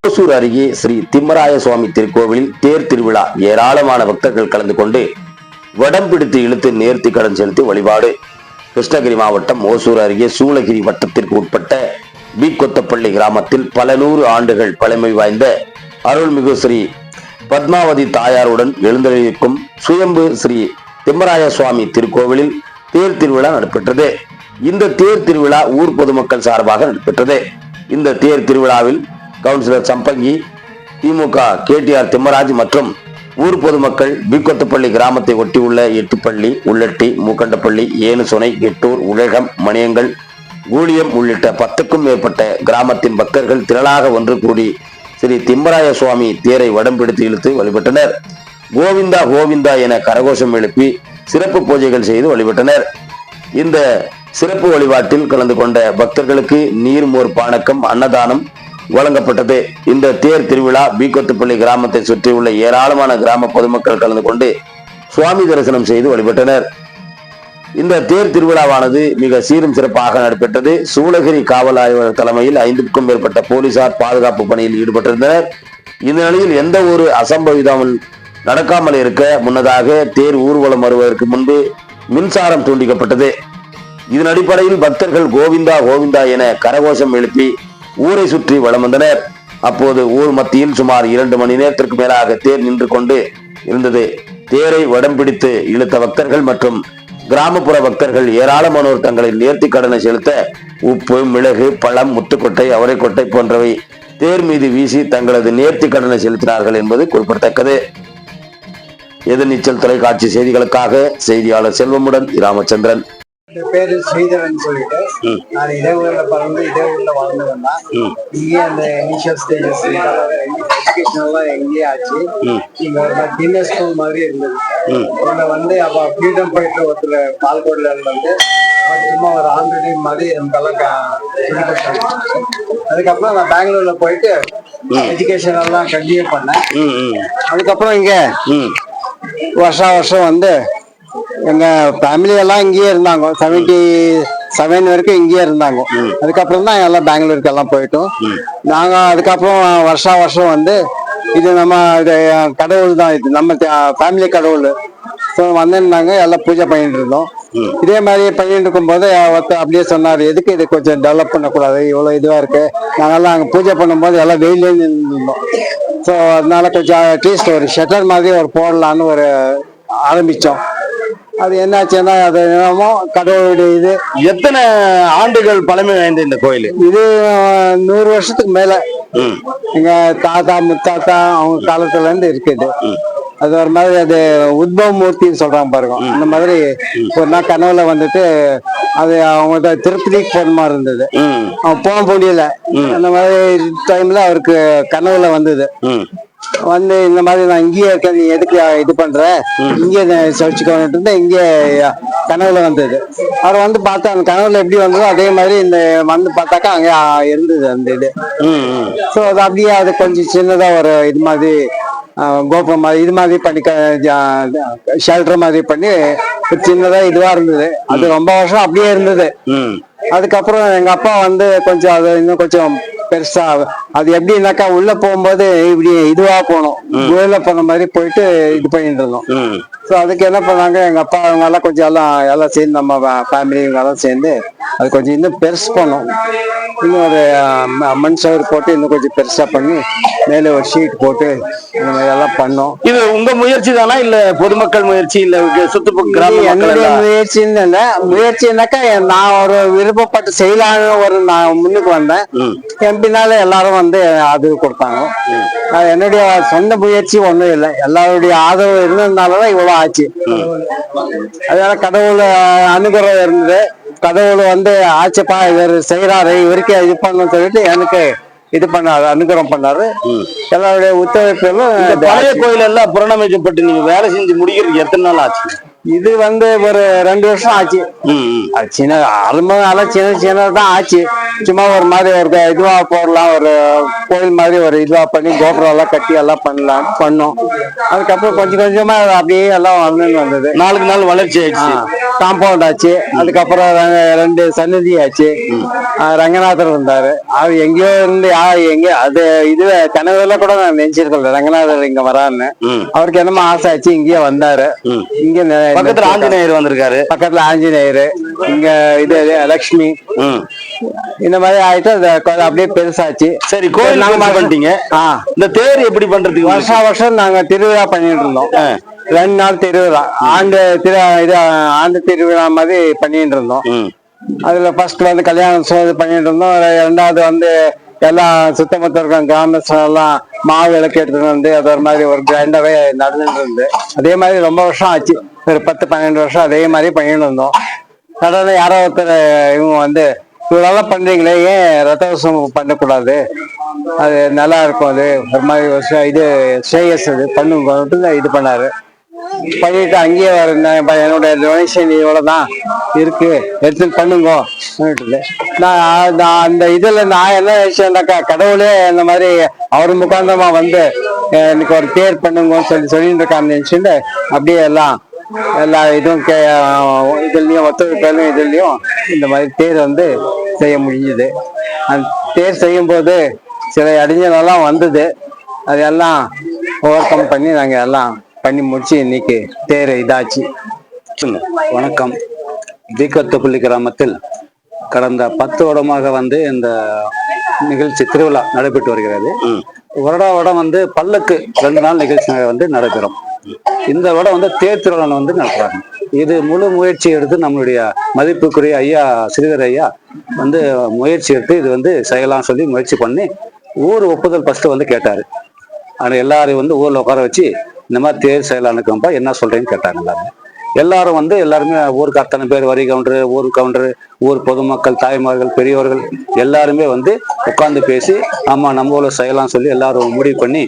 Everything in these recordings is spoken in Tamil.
ஓசூர் அருகே ஸ்ரீ திம்மராய சுவாமி திருக்கோவிலில் தேர் திருவிழா. ஏராளமான பக்தர்கள் கலந்து கொண்டு வடம் பிடித்து இழுத்து நேர்த்தி கடன் செலுத்தி வழிபாடு. கிருஷ்ணகிரி மாவட்டம் ஓசூர் அருகே சூளகிரி வட்டத்திற்கு உட்பட்ட பி கொத்தப்பள்ளி கிராமத்தில் பல நூறு ஆண்டுகள் பழமை வாய்ந்த அருள்மிகு ஸ்ரீ பத்மாவதி தாயாருடன் எழுந்தருளியிருக்கும் சுயம்பு ஸ்ரீ திம்மராய சுவாமி திருக்கோவிலில் தேர் திருவிழா நடைபெற்றது. இந்த தேர் திருவிழா ஊர் பொதுமக்கள் சார்பாக நடைபெற்றது. இந்த தேர் திருவிழாவில் கவுன்சிலர் சம்பங்கி, திமுக கேடிஆர் திம்மராஜ் மற்றும் ஊர் பொதுமக்கள் பிக்கொத்தப்பள்ளி கிராமத்தை ஒட்டியுள்ள எட்டுப்பள்ளி, உள்ளட்டி, மூக்கண்டப்பள்ளி, ஏனுசுனை, எட்டூர், உலகம், மணியங்கள், கூலியம் உள்ளிட்ட 10க்கும் மேற்பட்ட கிராமத்தின் பக்தர்கள் திரளாக ஒன்று கூடி ஸ்ரீ திம்மராய சுவாமி தேரை வடம் பிடித்து இழுத்து வழிபட்டனர். கோவிந்தா கோவிந்தா என கரகோஷம் எழுப்பி சிறப்பு பூஜைகள் செய்து வழிபட்டனர். இந்த சிறப்பு வழிபாட்டில் கலந்து கொண்ட பக்தர்களுக்கு நீர்மோர் பானக்கம், அன்னதானம் வழங்கப்பட்டது. இந்த தேர் திருவிழா பிக்கொத்தப்பள்ளி கிராமத்தை சுற்றியுள்ள ஏராளமான கிராம பொதுமக்கள் கலந்து கொண்டு சுவாமி தரிசனம் செய்து வழிபட்டனர். இந்த தேர் திருவிழாவானது மிக சீரும் சிறப்பாக நடைபெற்றது. சூளகிரி காவல் ஆய்வாளர் தலைமையில் 5க்கும் மேற்பட்ட போலீசார் பாதுகாப்பு பணியில் ஈடுபட்டிருந்தனர். இந்த நிலையில் எந்த ஒரு அசம்பவிதமும் நடக்காமல் இருக்க முன்னதாக தேர் ஊர்வலம் வருவதற்கு முன்பு மின்சாரம் துண்டிக்கப்பட்டது. இதன் அடிப்படையில் பக்தர்கள் கோவிந்தா கோவிந்தா என கரகோஷம் எழுப்பி ஊரை சுற்றி வலம் வந்தனர். அப்போது ஊர் மத்தியில் சுமார் 2 மணி நேரத்திற்கு மேலாக தேர் நின்று கொண்டு இருந்தது. தேரை வடம் பிடித்து இழுத்த பக்தர்கள் மற்றும் கிராமப்புற பக்தர்கள் ஏராளமானோர் தங்களை நேர்த்தி கடனை செலுத்த உப்பு, மிளகு, பழம், முத்துக்கொட்டை, அவரைக்கொட்டை போன்றவை தேர் மீது வீசி தங்களது நேர்த்தி கடனை செலுத்தினார்கள் என்பது குறிப்பிடத்தக்கது. எதிர்நீச்சல் தொலைக்காட்சி செய்திகளுக்காக செய்தியாளர் செல்வமுடன் ராமச்சந்திரன். பேரு ஸ்ரீதரன் சொல்லிட்டு நான் இடவுகளில் பிறந்து இடவுகளில் வளர்ந்தவன் தான். இங்கே அந்த இனிஷியல் ஸ்டேஜஸ் எஜுகேஷனெல்லாம் எங்கேயே ஆச்சு. இங்க ஒரு டின்னர் ஸ்கூல் மாதிரி இருந்தது. இங்க வந்து அப்போ ஃப்ரீடம் ஃபைட்டர் ஒருத்தர் பால்கோட்ல வந்து சும்மா ஒரு ஆல்ரெடி மாதிரி நமக்கெல்லாம் சொல்லி கொடுத்தாங்க. அதுக்கப்புறம் நான் பெங்களூர்ல போயிட்டு எஜுகேஷன் எல்லாம் கண்டினியூ பண்ணேன். அதுக்கப்புறம் இங்க வருஷம் வந்து எங்க ஃபேமிலி எல்லாம் இங்கேயே இருந்தாங்க. 77 வரைக்கும் இங்கேயே இருந்தாங்க. அதுக்கப்புறம் தான் எல்லாம் பெங்களூருக்கு எல்லாம் போயிட்டோம். நாங்க அதுக்கப்புறம் வருஷம் வந்து இது நம்ம கடவுள் தான், இது நம்ம ஃபேமிலி கடவுள். ஸோ வந்திருந்தாங்க, எல்லாம் பூஜை பண்ணிட்டு இருந்தோம். இதே மாதிரி பண்ணிட்டு இருக்கும்போது ஒருத்தர் அப்படியே சொன்னார், எதுக்கு இது கொஞ்சம் டெவலப் பண்ணக்கூடாது, இவ்வளோ இதுவா இருக்கு. நாங்கெல்லாம் அங்கே பூஜை பண்ணும்போது எல்லாம் வெயிலே இருந்தோம். ஸோ அதனால கொஞ்சம் அட்லீஸ்ட் ஒரு ஷட்டர் மாதிரி ஒரு போடலான்னு ஒரு ஆரம்பிச்சோம். அது என்னாச்சுன்னா அது என்னமோ கடவுளுடைய இது. எத்தனை ஆண்டுகள் பழமை வாய்ந்த இந்த கோயில்? இது 100 வருஷத்துக்கு மேல எங்க தாத்தா முத்தாத்தா அவங்க காலத்துல இருந்து இருக்குது. அது ஒரு மாதிரி அது உத்பவ மூர்த்தின்னு சொல்றாங்க பாருங்க. அந்த மாதிரி ஒரு நாள் கனவுல வந்துட்டு அது அவங்க திருப்பதிக்கு போன மாதிரி இருந்தது. அவன் போக முடியல. அந்த மாதிரி டைம்ல அவருக்கு கனவுல வந்தது. வந்து இந்த மாதிரி நான் இங்கேயே இருக்கேன், நீ எதுக்கு இது பண்ற, இங்கே சர்ச்சுக்கு இங்கே கனவுல வந்தது. அவர் வந்து பார்த்தா அந்த கனவுல எப்படி வந்ததோ அதே மாதிரி இந்த வந்து பார்த்தாக்கா அங்கே இருந்தது அந்த இது. ஸோ அது அப்படியே அது கொஞ்சம் சின்னதா ஒரு இது மாதிரி கோபுரம் மாதிரி இது மாதிரி பண்ணி ஷெல்டர் மாதிரி பண்ணி சின்னதா இதுவா இருந்தது. அது ரொம்ப வருஷம் அப்படியே இருந்தது. அதுக்கப்புறம் எங்க அப்பா வந்து கொஞ்சம் அது இன்னும் கொஞ்சம் பெருசா, அது எப்படின்னாக்கா உள்ள போகும்போது இப்படி இதுவா போனோம், கோயில போன மாதிரி போயிட்டு இது பண்ணிட்டு இருந்தோம். ஸோ அதுக்கு என்ன பண்ணாங்க, எங்க அப்பா அவங்க எல்லாம் கொஞ்சம் எல்லாம் சேர்ந்து நம்ம ஃபேமிலி இவங்க எல்லாம் சேர்ந்து அது கொஞ்சம் இன்னும் பெருசு பண்ணோம். இன்னும் ஒரு மண் சவர் போட்டு இன்னும் கொஞ்சம் பெருசா பண்ணி மேலே ஒரு ஷீட் போட்டு இந்த மாதிரி எல்லாம் பண்ணோம். இது உங்க முயற்சி தானா இல்ல பொதுமக்கள் முயற்சி இல்ல சுற்றுப்புற என்னுடைய முயற்சின்னு இல்லை. முயற்சினாக்கா நான் ஒரு விருப்பப்பட்டு செய்யலான்னு நான் முன்னுக்கு வந்தேன். என் பின்னால எல்லாரும் வந்து அது கொடுத்தாங்க. என்னுடைய சொந்த முயற்சி ஒண்ணும் இல்லை, எல்லாருடைய ஆதரவு இருந்ததுனாலதான் இவ்வளவு ஆச்சு. அதனால கடவுள் அனுகிரகம் இருந்தது. கடவுள் வந்து ஆச்சுப்பா இவர் செய்யறாரு, இவருக்கே இது பண்ணணும்னு சொல்லிட்டு எனக்கு இது பண்ணாரு, அனுகிரகம் பண்ணாரு. எல்லாருடைய ஒத்துழைப்பு. பழைய கோயில் எல்லாம் புறணமைக்கப்பட்டு நீங்க வேலை செஞ்சு முடிக்கிறதுக்கு எத்தனை நாள் ஆச்சு? இது வந்து ஒரு 2 வருஷம் ஆச்சு. அது சின்ன ஆரம்பம் நல்லா சின்னதான் ஆச்சு. சும்மா ஒரு மாதிரி ஒரு இதுவா போடலாம், ஒரு கோயில் மாதிரி ஒரு இதுவா பண்ணி கோபுரம் எல்லாம் கட்டி எல்லாம் பண்ணோம். அதுக்கப்புறம் கொஞ்சம் கொஞ்சமா அப்படியே எல்லாம் வந்தது. நாளுக்கு நாள் வளர்ச்சி ஆயிடுச்சு. காம்பவுண்ட் ஆச்சு. அதுக்கப்புறம் 2 சன்னதி ஆச்சு. ரங்கநாதர் வந்தாரு. அவர் எங்கேயோ இருந்து எங்கேயோ அது இது கனவுல கூட நான் நினைச்சிருக்கல ரங்கநாதர் இங்க வரான்னு. அவருக்கு என்னமோ ஆசை ஆச்சு, இங்கேயே வந்தாரு. இங்க பக்கத்துல ஆஞ்சநேயர் வந்திருக்காரு. பக்கத்துல ஆஞ்சநேயர், இங்க இது லட்சுமி, இந்த மாதிரி ஆயிட்டு அப்படியே பெருசாச்சு. சரி, கோயில் பண்ணிட்டீங்க. இந்த தேர் எப்படி பண்றதுக்கு? வருஷம் நாங்க திருவிழா பண்ணிட்டு இருந்தோம். 2 நாள் திருவிழா, ஆண்டு திருவிழா மாதிரி பண்ணிட்டு இருந்தோம். அதுல ஃபர்ஸ்ட் வந்து கல்யாணம் பண்ணிட்டு இருந்தோம். 2வது வந்து எல்லாம் சுத்தமத்த இருக்கும் கிராமத்துல எல்லாம் மாவு விளக்கு எடுத்துட்டு வந்து அது ஒரு மாதிரி ஒரு கிராண்டாவே நடந்துட்டு இருந்து. அதே மாதிரி ரொம்ப வருஷம் ஆச்சு, ஒரு 10-12 வருஷம் அதே மாதிரி பண்ணிட்டு இருந்தோம். சடனா யாரோ ஒருத்தர் இவங்க வந்து இவ்வளவு பண்றீங்களே, ஏன் ரத்தோத்சவம் பண்ணக்கூடாது, அது நல்லா இருக்கும், அது ஒரு மாதிரி இது ஸ்ரேயஸ் அது பண்ணுங்க இது பண்ணாரு. பண்ணிட்டு அங்கேயே என்னோட டொனேஷன் இவ்வளவுதான் இருக்கு, எடுத்துட்டு பண்ணுங்க. நான் அந்த இதுல நான் என்ன நினைச்சேன்னாக்கா, கடவுளே இந்த மாதிரி அவர் முகாந்தமா வந்து எனக்கு ஒரு தேர் பண்ணுங்கன்னு சொல்லிட்டு இருக்கான்னு நினைச்சுட்டு அப்படியே எல்லா இதுவும் இதுலயும் ஒத்துழைப்பாலும் இதுலயும் இந்த மாதிரி தேர் வந்து செய்ய முடிஞ்சுது. அந்த தேர் செய்யும் போது சில இடைஞ்சலெல்லாம் வந்தது. அதெல்லாம் ஓவர் கம் பண்ணி நாங்க எல்லாம் பண்ணி முடிச்சு இன்னைக்கு தேர் இதாச்சு. வணக்கம். தீக்கத்தப்பள்ளி கிராமத்தில் கடந்த 10 வருடமாக வந்து இந்த நிகழ்ச்சி திருவிழா நடைபெற்று வருகிறது. வருடம் வந்து பல்லக்கு 2 நாள் நிகழ்ச்சி வந்து நடைபெறும். இந்த வருடம் வந்து தேர் திருவிழா வந்து நடத்துறாங்க. இது முழு முயற்சி எடுத்து நம்மளுடைய மதிப்புக்குரிய ஐயா ஸ்ரீதர் ஐயா வந்து முயற்சி எடுத்து இது வந்து செய்யலாம் சொல்லி முயற்சி பண்ணி ஊர் ஒப்புதல் ஃபர்ஸ்ட் வந்து கேட்டாரு. ஆனால் எல்லாரையும் வந்து ஊர்ல உட்கார வச்சு இந்த மாதிரி தேர் செய்யலான்னுக்கும்பா என்ன சொல்றீங்கன்னு கேட்டாங்க. எல்லாரும் வந்து எல்லாருமே ஊருக்கு அத்தனை பேர், வரி கவுண்டரு, ஊர் கவுண்டரு, ஊர் பொதுமக்கள், தாய்மார்கள், பெரியவர்கள் எல்லாருமே வந்து உட்கார்ந்து பேசி ஆமா நம்ம ஊர்ல செய்யலாம் சொல்லி எல்லாரும் முடிவு பண்ணி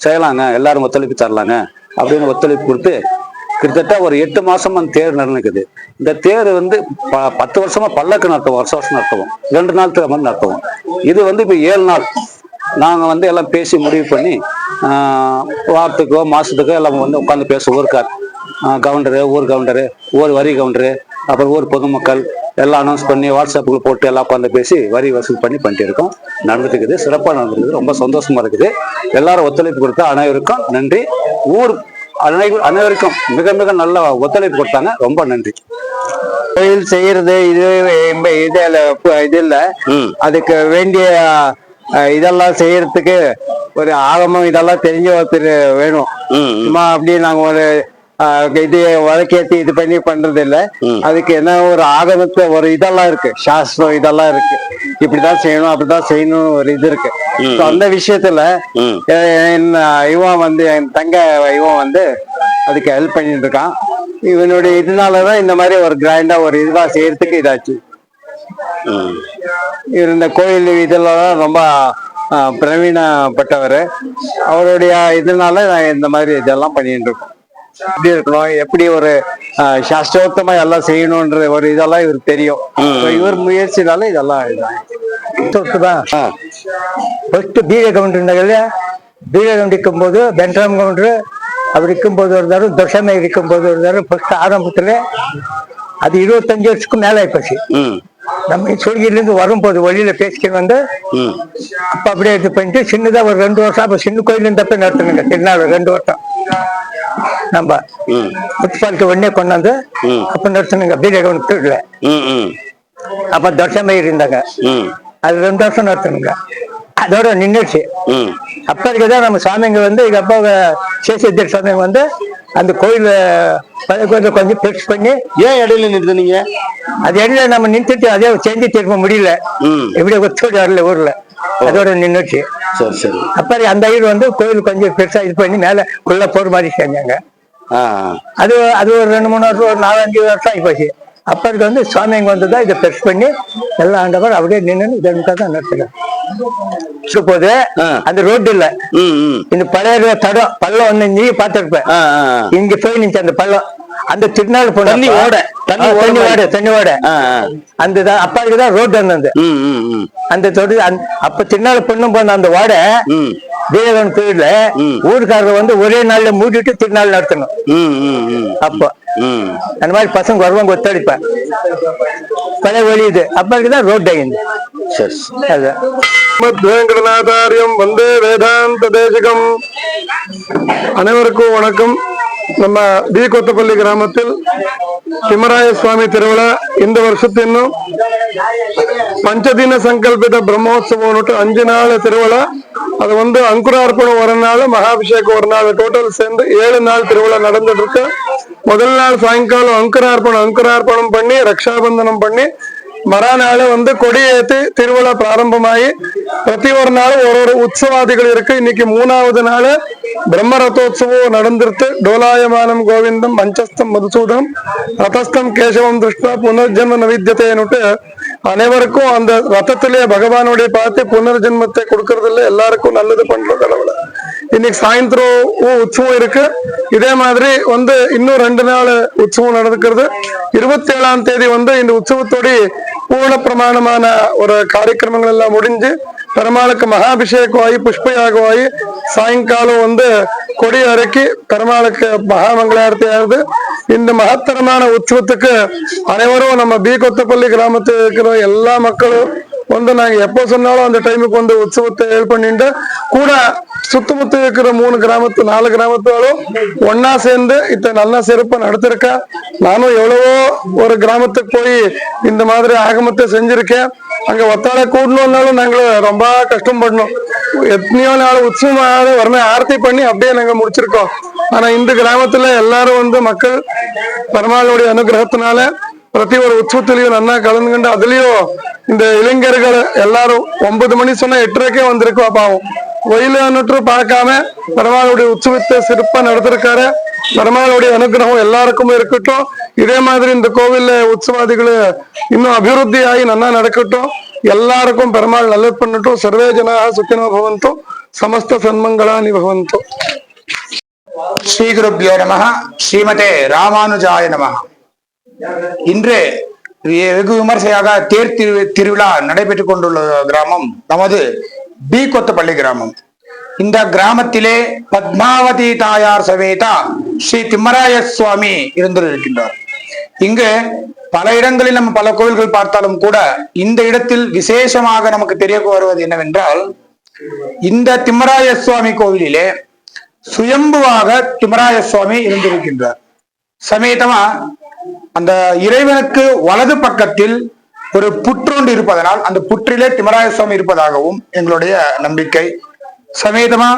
செய்யலாங்க, எல்லாரும் ஒத்துழைப்பு தரலாங்க அப்படின்னு ஒத்துழைப்பு கொடுத்து கிட்டத்தட்ட ஒரு 8 மாசம் அந்த தேர் நடந்துக்குது. இந்த தேர் வந்து 10 வருஷமா பல்லக்கு நடத்துவோம், வருஷம் நடத்துவோம், 2 நாள் மாதிரி நடத்துவோம். இது வந்து இப்போ 7 நாள் நாங்க வந்து எல்லாம் பேசி முடிவு பண்ணி வாரத்துக்கோ மாசத்துக்கோ எல்லாம் வந்து உட்காந்து பேசுவோம். ஊருக்கார் கவுண்டரு, ஊர் கவுண்டரு, ஊர் வரி கவுண்டரு, அப்புறம் ஊர் பொதுமக்கள் எல்லாம் அனௌன்ஸ் பண்ணி வாட்ஸ்அப்புக்கு போட்டு எல்லாம் உட்காந்து பேசி வரி வசூல் பண்ணிட்டு இருக்கோம். நடந்துருக்குது, சிறப்பாக நடந்துருக்குது, ரொம்ப சந்தோஷமா இருக்குது. எல்லாரும் ஒத்துழைப்பு கொடுத்தா அனைவருக்கும் நன்றி. ஊர் அனைவருக்கும் மிக மிக நல்ல ஒத்துழைப்பு கொடுத்தாங்க, ரொம்ப நன்றி. கோயில் செய்யறது இது இல்ல, அதுக்கு வேண்டிய இதெல்லாம் செய்யறதுக்கு ஒரு ஆகமம் இதெல்லாம் தெரிஞ்ச ஒருத்தர் வேணும். சும்மா அப்படியே நாங்க ஒரு இது வழக்கேற்றி இது பண்ணி பண்றது இல்ல. அதுக்கு என்ன ஒரு ஆகமத்தை ஒரு இதெல்லாம் இருக்கு, சாஸ்திரம் இதெல்லாம் இருக்கு, இப்படிதான் செய்யணும் அப்படிதான் செய்யணும் ஒரு இது இருக்கு. அந்த விஷயத்துல இவன் வந்து என் தங்க இவன் வந்து அதுக்கு ஹெல்ப் பண்ணிட்டு இருக்கான். இவனுடைய இதனாலதான் இந்த மாதிரி ஒரு கிராண்டா ஒரு இதுவா செய்யறதுக்கு இதாச்சு. இவர் இந்த கோயில் இதெல்லாம் ரொம்ப பிரவீனப்பட்டவர். அவருடைய இதனால நான் இந்த மாதிரி இதெல்லாம் பண்ணிட்டு இருக்கோம். எப்படி இருக்கணும், எப்படி ஒரு சாஸ்திரோத்தமா எல்லாம் செய்யணும்ன்ற ஒரு இதெல்லாம் இவருக்கு தெரியும். இவர் முயற்சினால இதெல்லாம் பீட கவுண்டர் இருந்தாங்க. பீட கவுண்டர் இருக்கும் போது பென்ட்ராம் கவுண்டர் அவர் இருக்கும்போது இருந்தாரு, தசமை இருக்கும்போது இருந்தாரு. ஃபர்ஸ்ட் ஆரம்பத்துல அது 25 வருஷத்துக்கு மேல ஆயிப்போச்சு. நம்ம சூழ்நில இருந்து வரும்போது வழியில பேசிக்கிட்டு வந்து அப்ப அப்படியே இது பண்ணிட்டு சின்னதா ஒரு 2 வருஷம் அப்ப சின்ன கோயில் இருந்தப்ப நடத்துனுங்க. திருநாள் 2 வருஷம் நம்ம முத்துப்பாலுக்கு உடனே கொண்டாந்து அப்ப நடத்துனுங்க. பீரகவனத்துல அப்ப தர்ஷமே இருந்தாங்க, அது 2 வருஷம் நடத்துனுங்க. அதோட நின்றுச்சு. அப்ப இருக்குதான் நம்ம சாமிங்க வந்து எங்க அப்பா சேஷேத்தர் சாமிங்க வந்து அந்த கோயில கொஞ்சம் பெருசு பண்ணி. ஏன் இடையில நிறுத்துனீங்க? அது இடையில நம்ம நின்றுட்டு அதே செஞ்சு திரும்ப முடியல, எப்படி ஒத்துழைப்பு வரல ஊர்ல, அதோட நின்றுச்சு. அப்ப அந்த ஐயர் வந்து கோயில் கொஞ்சம் பெருசா இது பண்ணி மேல உள்ள போற மாதிரி செஞ்சாங்க. அது ஒரு 2-3 வருஷம், ஒரு 4-5 வருஷம் ஆகிப்போச்சு. அப்பருக்கு வந்து சுவாமிங்க வந்துதான் இதை பெருசு பண்ணி எல்லாம் ஆண்டவர் அப்படியே நின்று இதை தான் நடத்துறேன். போது அந்த ரோடு இல்ல, இந்த பழைய தடம் பள்ளம் வந்து நீ பாத்துருப்ப, இங்க போய் நின்று அந்த பள்ளம் அந்த திருநாள் போன தண்ணி ஓட தண்ணி ஓட அந்த அப்பாவுக்குதான் ரோடு இருந்தது அந்த தொடு அப்ப திருநாள் பொண்ணும் போன அந்த ஓட தேவன் கோயில்ல ஊருக்காரர் வந்து ஒரே நாள்ல மூடிட்டு திருநாள் நடத்தணும். அப்போ அந்த மாதிரி பசங்க வருவாங்க ஒத்தடிப்பேன் பழைய வழி இது அப்பாவுக்குதான் ரோட் ஆகிந்து. அதான் வெங்கடநாதாரியம் வந்தே வேதாந்த தேசிகம். அனைவருக்கும் வணக்கம். நம்ம டி கொத்தப்பள்ளி கிராமத்தில் திம்மராய சுவாமி திருவிழா இந்த வருஷத்தின் பஞ்சதின சங்கல்பித பிரம்மோத்சவம் 5 நாள் திருவிழா. அது வந்து அங்குரார்ப்பணம் ஒரு நாள், மகாபிஷேகம் ஒரு நாள், டோட்டல் சேர்ந்து 7 நாள் திருவிழா நடந்துட்டு இருக்கு. முதல் நாள் சாயங்காலம் அங்குரார்ப்பணம் பண்ணி ரக்ஷாபந்தனம் பண்ணி மறுநாள் வந்து கொடியேற்றி திருவிழா பிராரம்பமாகி பிரதி ஒரு நாள் ஒரு உற்சவாதிகள் இருக்கு. இன்னைக்கு 3வது நாள் பிரம்ம ரதோத்சவம் நடந்திருக்கு. டோலாயமானம் கோவிந்தம் மஞ்சஸ்தம் மதுசூதனம் ரதஸ்தம் கேசவம் திருஷ்டா புனர்ஜென்ம நவித்தியத்தைன்னுட்டு அனைவருக்கும் அந்த ரத்தத்திலேயே பகவானுடைய பார்த்து புனர்ஜென்மத்தை கொடுக்கறதில்ல, எல்லாருக்கும் நல்லது பண்ற கடவுளை. இன்னைக்கு சாயந்தரம் உற்சவம் இருக்கு. இதே மாதிரி வந்து இன்னும் 2 நாள் உற்சவம் நடந்துக்கிறது. 27ஆம் தேதி வந்து இந்த உற்சவத்தோட பூர்ண பிரமாணமான ஒரு காரியக்கிரமங்கள் எல்லாம் முடிஞ்சு பெருமாளுக்கு மகாபிஷேகம் ஆகி புஷ்பயாகம் ஆகி சாயங்காலம் வந்து கொடி இறக்கி பெருமாளுக்கு மகாமங்களாரத்தி ஆகுது. இந்த மகத்தரமான உற்சவத்துக்கு அனைவரும் நம்ம பி கொத்தப்பள்ளி கிராமத்தில் இருக்கிற எல்லா மக்களும் வந்து நாங்க எப்போ சொன்னாலும் அந்த டைமுக்கு வந்து உற்சவத்தை ஏல் பண்ணிட்டு கூட சுத்தமுத்து இருக்கிற 3 கிராமத்து 4 கிராமத்தாலும் ஒன்னா சேர்ந்து இத்த நல்ல சிறப்பா நடத்திருக்கா. நானும் எவ்வளவோ ஒரு கிராமத்துக்கு போய் இந்த மாதிரி ஆகமத்தை செஞ்சிருக்கேன். அங்க ஒத்தாட கூடணும்னாலும் நாங்க ரொம்ப கஷ்டம் பண்ணோம். எத்தனையோ நாள் உற்சவமாக வரமே ஆர்த்தி பண்ணி அப்படியே நாங்க முடிச்சிருக்கோம். ஆனா இந்த கிராமத்துல எல்லாரும் வந்து மக்கள் பெருமாளுடைய அனுகிரகத்தினால பிரதி ஒரு உற்சவத்திலையும் நல்லா கலந்துகிட்டு அதுலயும் இந்த இளைஞர்கள் எல்லாரும் 9 மணி சொன்னா 8:30 வந்திருக்கோம். பாவம் வெயிலுன்னு பார்க்காம பெருமாளுடைய உற்சவத்தை சிறப்பா நடத்திருக்காரு. பெருமாளுடைய அனுகிரகம் எல்லாருக்கும் இருக்கட்டும். இதே மாதிரி இந்த கோவில்ல உற்சவாதிகள் இன்னும் அபிவிருத்தி ஆகி நல்லா நடக்கட்டும். எல்லாருக்கும் பெருமாள் நல்லது பண்ணட்டும். சர்வே ஜனாக சுக்கினோ பவந்தோ சமஸ்த சன்மங்களானி பவந்தோ. ஸ்ரீ குருப்யோ நமஹ. ஸ்ரீமதே ராமானுஜாய நமஹ. இன்று வெகு விமர்சையாக தேர் திருவிழா நடைபெற்றுக் கொண்டுள்ள கிராமம் நமது பி கொத்தப்பள்ளி கிராமம். இந்த கிராமத்திலே பத்மாவதி தாயார் சமேதா ஸ்ரீ திம்மராய சுவாமி இருந்திருக்கின்றார். இங்கு பல இடங்களில் நம்ம பல கோவில்கள் பார்த்தாலும் கூட இந்த இடத்தில் விசேஷமாக நமக்கு தெரிய வருவது என்னவென்றால், இந்த திம்மராய சுவாமி கோவிலிலே சுயம்புவாக திம்மராய சுவாமி இருந்திருக்கின்றார். சமேதமா அந்த இறைவனுக்கு வலது பக்கத்தில் ஒரு புற்றொன்று இருப்பதனால் அந்த புற்றிலே திம்மராய சுவாமி இருப்பதாகவும் எங்களுடைய நம்பிக்கை. சமேதமா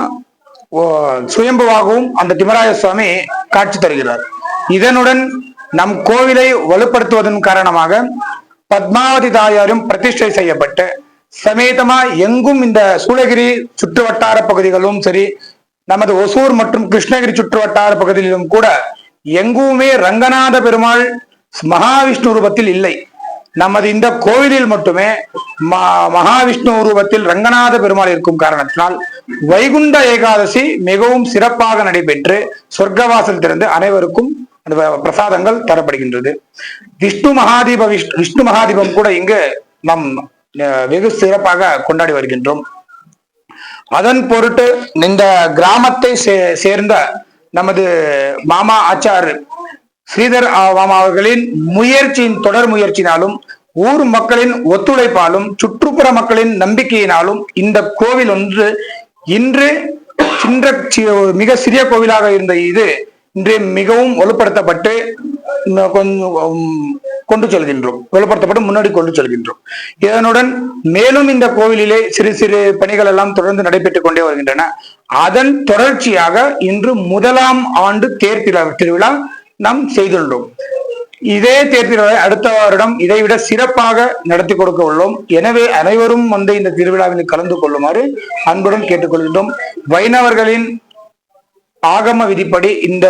சுயம்புவாகவும் அந்த திம்மராய சுவாமி காட்சி தருகிறார். இதனுடன் நம் கோவிலை வலுப்படுத்துவதன் காரணமாக பத்மாவதி தாயாரும் பிரதிஷ்டை செய்யப்பட்டு சமேதமா எங்கும் இந்த சூளகிரி சுற்று வட்டார பகுதிகளும் சரி, நமது ஒசூர் மற்றும் கிருஷ்ணகிரி சுற்று வட்டார பகுதியிலும் கூட எங்குமே ரங்கநாத பெருமாள் மகாவிஷ்ணு ரூபத்தில் இல்லை. நமது இந்த கோவிலில் மட்டுமே மகாவிஷ்ணு ரூபத்தில் ரங்கநாத பெருமாள் இருக்கும் காரணத்தினால் வைகுண்ட ஏகாதசி மிகவும் சிறப்பாக நடைபெற்று சொர்க்கவாசல் திறந்து அனைவருக்கும் அந்த பிரசாதங்கள் தரப்படுகின்றது. விஷ்ணு மகாதீபம் கூட இங்கு நாம் வெகு சிறப்பாக கொண்டாடி வருகின்றோம். அதன் பொருட்டு இந்த கிராமத்தை சேர்ந்த நமது மாமா ஆச்சார் ஸ்ரீதர் மாமா அவர்களின் தொடர் முயற்சியினாலும் ஊர் மக்களின் ஒத்துழைப்பாலும் சுற்றுப்புற மக்களின் நம்பிக்கையினாலும் இந்த கோவில் ஒன்று இன்று மிக சிறிய கோவிலாக இருந்த இது இன்று மிகவும் வலுப்படுத்தப்பட்டு முன்னாடி கொண்டு செல்கின்றோம். இதனுடன் மேலும் இந்த கோவிலிலே சிறு சிறு பணிகள் எல்லாம் தொடர்ந்து நடைபெற்றுக் கொண்டே வருகின்றன. அதன் தொடர்ச்சியாக இன்று 1ஆம் ஆண்டு தேர் திருவிழா நாம் செய்துள்ளோம். இதே தேர் திருவிழா அடுத்த வருடம் இதைவிட சிறப்பாக நடத்தி கொடுக்க உள்ளோம். எனவே அனைவரும் வந்து இந்த திருவிழாவில் கலந்து கொள்ளுமாறு அன்புடன் கேட்டுக்கொள்கின்றோம். வைணவர்களின் ஆகம விதிப்படி இந்த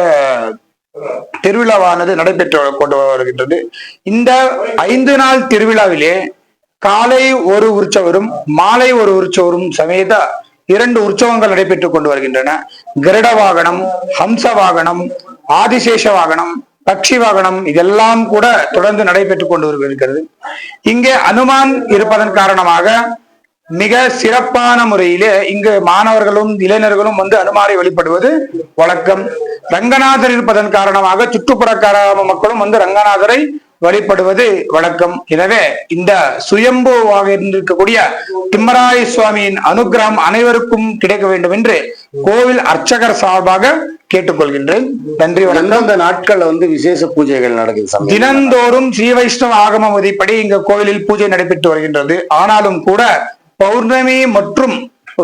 திருவிழாவானது நடைபெற்று கொண்டு வருகின்றது. இந்த 5 நாள் திருவிழாவிலே காலை ஒரு உற்சவரும் மாலை ஒரு உற்சவரும் சமேத 2 உற்சவங்கள் நடைபெற்றுக் கொண்டு வருகின்றன. கருட வாகனம், ஹம்ச வாகனம், ஆதிசேஷ வாகனம், பட்சி வாகனம் இதெல்லாம் கூட தொடர்ந்து நடைபெற்றுக் கொண்டு இருக்கிறது. இங்கே அனுமான் இருப்பதன் காரணமாக மிக சிறப்பான முறையிலே இங்கு மாணவர்களும் இளைஞர்களும் வந்து அனுமாரை வழிபடுவது வழக்கம். ரங்கநாதர் இருப்பதன் காரணமாக சுற்றுப்புற கிராம மக்களும் வந்து ரங்கநாதரை வழிபடுவது வழக்கம். எனவே இந்த சுயம்புவாக இருந்திருக்கக்கூடிய திம்மராய சுவாமியின் அனுகிரகம் அனைவருக்கும் கிடைக்க வேண்டும் என்று கோவில் அர்ச்சகர் சார்பாக கேட்டுக்கொள்கின்றேன். நன்றி, வணக்கம். இந்த நாட்கள்ல வந்து விசேஷ பூஜைகள் நடக்குது. தினந்தோறும் ஸ்ரீ வைஷ்ணவ ஆகம விதிப்படி இங்க கோவிலில் பூஜை நடைபெற்று வருகின்றது. ஆனாலும் கூட பௌர்ணமி மற்றும்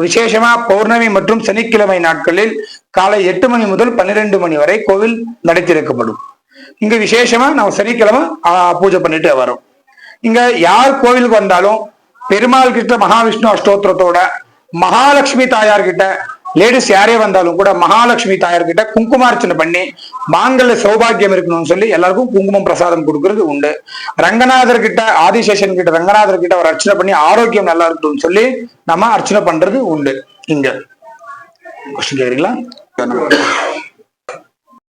விசேஷமா பௌர்ணமி மற்றும் சனிக்கிழமை நாட்களில் காலை 8 மணி முதல் 12 மணி வரை கோவில் நடத்திருக்கப்படும். இங்க விசேஷமா நம்ம சனிக்கிழமை பூஜை பண்ணிட்டு வரோம். இங்க யார் கோவிலுக்கு வந்தாலும் பெருமாள் கிட்ட மகாவிஷ்ணு அஷ்டோத்திரத்தோட, மகாலட்சுமி தாயார் கிட்ட, லேடிஸ் யாரே வந்தாலும் கூட மகாலட்சுமி தாயார் கிட்ட குங்குமார்ச்சனை பண்ணி மாங்கல்ய சௌபாகியம் இருக்கணும்னு சொல்லி எல்லாருக்கும் குங்குமம் பிரசாதம் கொடுக்கறது உண்டு. ரங்கநாதர் கிட்ட, ஆதிசேஷன் கிட்ட, ரங்கநாதர் கிட்ட ஒரு அர்ச்சனை பண்ணி ஆரோக்கியம் நல்லா இருக்கணும்னு சொல்லி நம்ம அர்ச்சனை பண்றது உண்டு. இங்க கொஸ்டின் கேக்குறீங்களா?